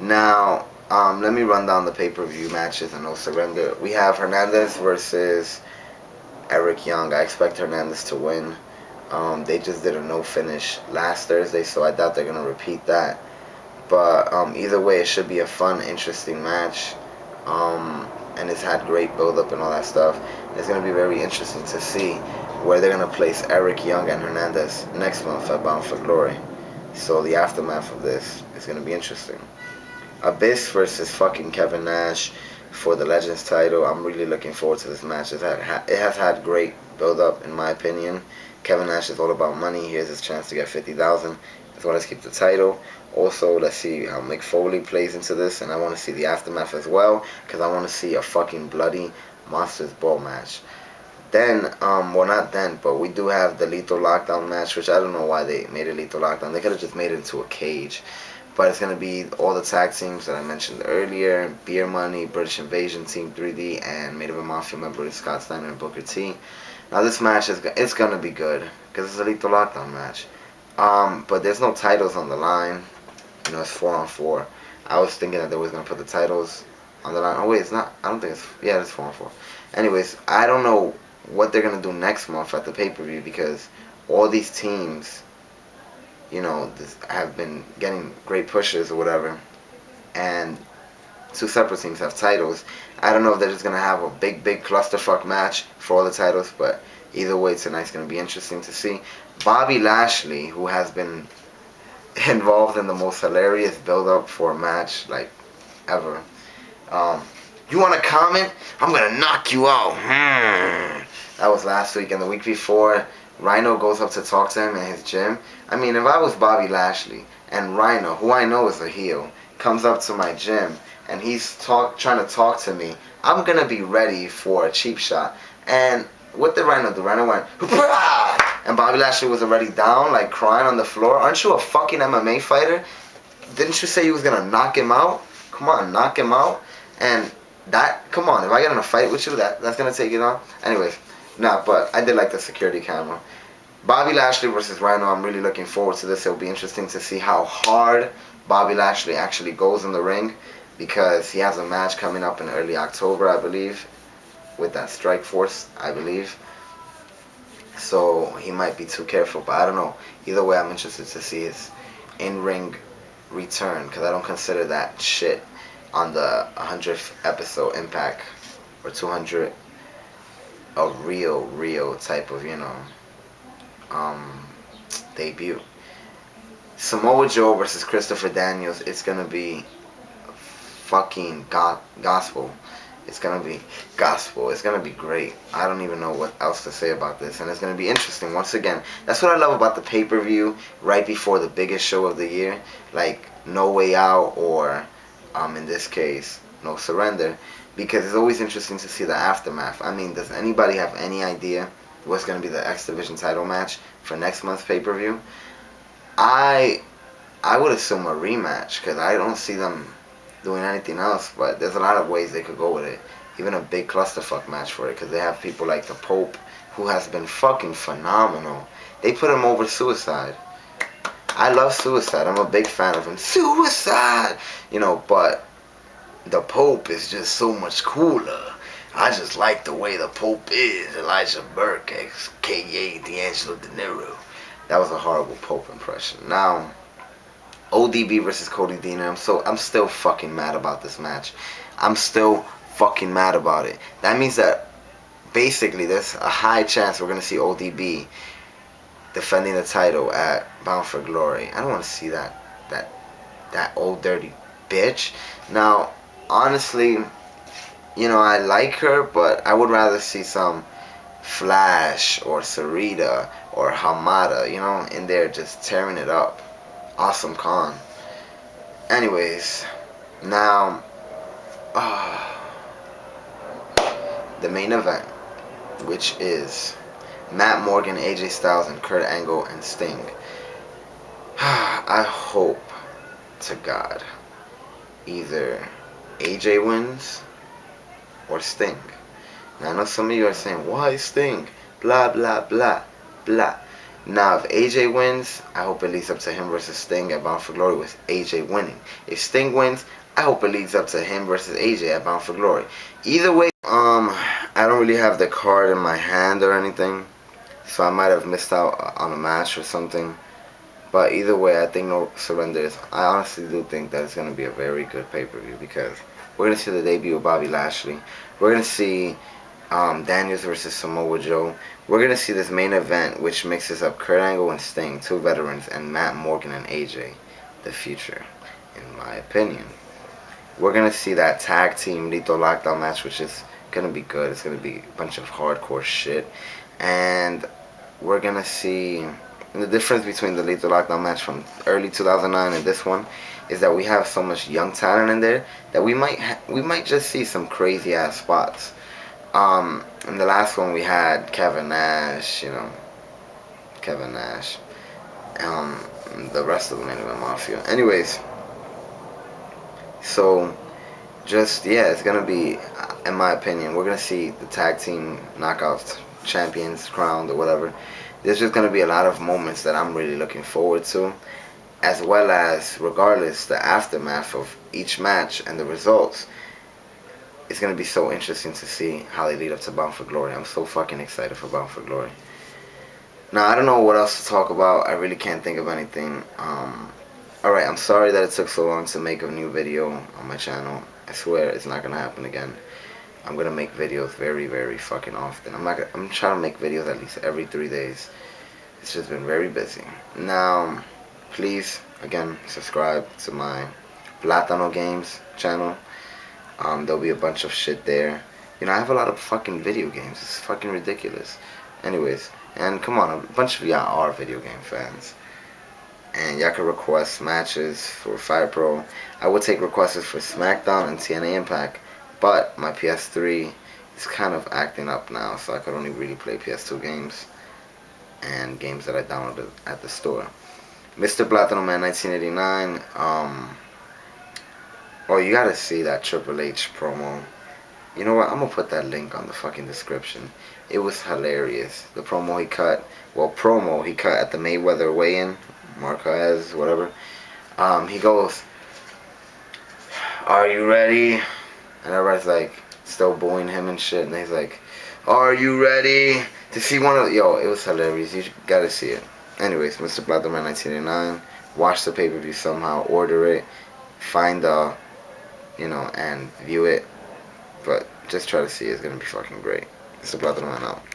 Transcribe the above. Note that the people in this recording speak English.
Now, let me run down the pay-per-view matches and no surrender. We have Hernandez versus Eric Young. I expect Hernandez to win. They just did a no finish last Thursday, so I doubt they're gonna repeat that. But either way, it should be a fun, interesting match. And it's had great build up and all that stuff. It's gonna be very interesting to see where they're gonna place Eric Young and Hernandez next month at Bound for Glory. So the aftermath of this is gonna be interesting. Abyss versus fucking Kevin Nash for the Legends title. I'm really looking forward to this match. It has had great build up, in my opinion. Kevin Nash is all about money. Here's his chance to get 50,000 as well as keep the title. Also, let's see how Mick Foley plays into this, and I want to see the aftermath as well because I want to see a fucking bloody Monsters Ball match. Then, well, not then, but we do have the Lethal Lockdown match, which I don't know why they made it Lethal Lockdown. They could have just made it into a cage. But it's going to be all the tag teams that I mentioned earlier. Beer Money, British Invasion, Team 3D, and Maid of a Mafia members Scott Steiner and Booker T. Now this match, it's going to be good because it's a Lethal Lockdown match. But there's no titles on the line. You know, it's 4-on-4. I was thinking that they was going to put the titles on the line. Oh, wait, it's not. I don't think it's. Yeah, it's 4-on-4. Anyways, I don't know what they're going to do next month at the pay-per-view because all these teams, you know, have been getting great pushes or whatever, and two separate teams have titles. I don't know if they're just gonna have a big clusterfuck match for all the titles, but either way, tonight's gonna be interesting to see. Bobby Lashley, who has been involved in the most hilarious build-up for a match like ever. You want to comment? I'm gonna knock you out. That was last week, and the week before, Rhino goes up to talk to him in his gym. I mean, if I was Bobby Lashley and Rhino, who I know is a heel, comes up to my gym and he's trying to talk to me, I'm gonna be ready for a cheap shot. And what did Rhino do? Rhino went, "Hoo-pah!" And Bobby Lashley was already down, like crying on the floor. Aren't you a fucking MMA fighter? Didn't you say you was gonna knock him out? Come on, knock him out. And come on, if I get in a fight with you, that's gonna take it on. Anyways, nah, but I did like the security camera. Bobby Lashley versus Rhino, I'm really looking forward to this. It'll be interesting to see how hard Bobby Lashley actually goes in the ring because he has a match coming up in early October, I believe, with that Strike Force, I believe. So he might be too careful, but I don't know. Either way, I'm interested to see his in-ring return because I don't consider that shit on the 100th episode Impact or 200 a real type of, you know, debut. Samoa Joe versus Christopher Daniels. It's gonna be fucking gospel. It's gonna be gospel. It's gonna be great. I don't even know what else to say about this, and it's gonna be interesting. Once again, that's what I love about the pay-per-view right before the biggest show of the year, like No Way Out or, in this case, No Surrender, because it's always interesting to see the aftermath. I mean, does anybody have any idea what's gonna be the X Division title match for next month's pay-per-view? I would assume a rematch because I don't see them doing anything else, but there's a lot of ways they could go with it. Even a big clusterfuck match for it because they have people like the Pope who has been fucking phenomenal. They put him over Suicide. I love Suicide. I'm a big fan of him. Suicide! You know, but the Pope is just so much cooler. I just like the way the Pope is. Elijah Burke, aka D'Angelo De Niro. That was a horrible Pope impression. Now, ODB versus Cody Dean. I'm still fucking mad about this match. I'm still fucking mad about it. That means that basically there's a high chance we're gonna see ODB defending the title at Bound for Glory. I don't want to see that old dirty bitch. Now, honestly, you know, I like her, but I would rather see some Flash or Sarita or Hamada, you know, in there just tearing it up. Awesome Khan. Anyways, now the main event, which is Matt Morgan, AJ Styles, and Kurt Angle and Sting. I hope to God either AJ wins or Sting. Now I know some of you are saying, why Sting? Blah blah blah blah. Now, if AJ wins, I hope it leads up to him versus Sting at Bound for Glory with AJ winning. If Sting wins, I hope it leads up to him versus AJ at Bound for Glory. Either way, I don't really have the card in my hand or anything, so I might have missed out on a match or something. But either way, I think No Surrender is. I honestly do think that it's going to be a very good pay-per-view because we're going to see the debut of Bobby Lashley. We're going to see Daniels versus Samoa Joe. We're going to see this main event, which mixes up Kurt Angle and Sting, two veterans, and Matt Morgan and AJ, the future, in my opinion. We're going to see that tag team Lethal Lockdown match, which is going to be good. It's going to be a bunch of hardcore shit. And we're going to see the difference between the Lethal Lockdown match from early 2009 and this one is that we have so much young talent in there that we might just see some crazy ass spots. In the last one we had Kevin Nash, Kevin Nash, the rest of them anyway, Mafia. Anyways, so just it's gonna be, in my opinion, we're gonna see the tag team knockouts champions crowned or whatever. There's just gonna be a lot of moments that I'm really looking forward to, as well as, regardless, the aftermath of each match and the results. It's gonna be so interesting to see how they lead up to Bound for Glory. I'm so fucking excited for Bound for Glory. Now, I don't know what else to talk about. I really can't think of anything. Alright, I'm sorry that it took so long to make a new video on my channel. I swear it's not gonna happen again. I'm gonna make videos very, very fucking often. I'm trying to make videos at least every 3 days. It's just been very busy. Now, please, again, subscribe to my Platano Games channel. There'll be a bunch of shit there. I have a lot of fucking video games. It's fucking ridiculous. Anyways, and come on, a bunch of y'all are video game fans. And y'all can request matches for Fire Pro. I would take requests for SmackDown and TNA Impact, but my PS3 is kind of acting up now, so I could only really play PS2 games and games that I downloaded at the store. Mr. Platinum Man 1989. Oh, you gotta see that Triple H promo. You know what? I'm gonna put that link on the fucking description. It was hilarious. The promo he cut. He cut at the Mayweather weigh-in. Marquez, whatever. He goes, "Are you ready?" And everybody's like, still booing him and shit. And he's like, "Are you ready to see one of the..." Yo, it was hilarious. You gotta see it. Anyways, Mr. Blackman 1989. Watch the pay-per-view somehow. Order it. Find and view it. But just try to see it. It's gonna be fucking great. Mr. Blackman out.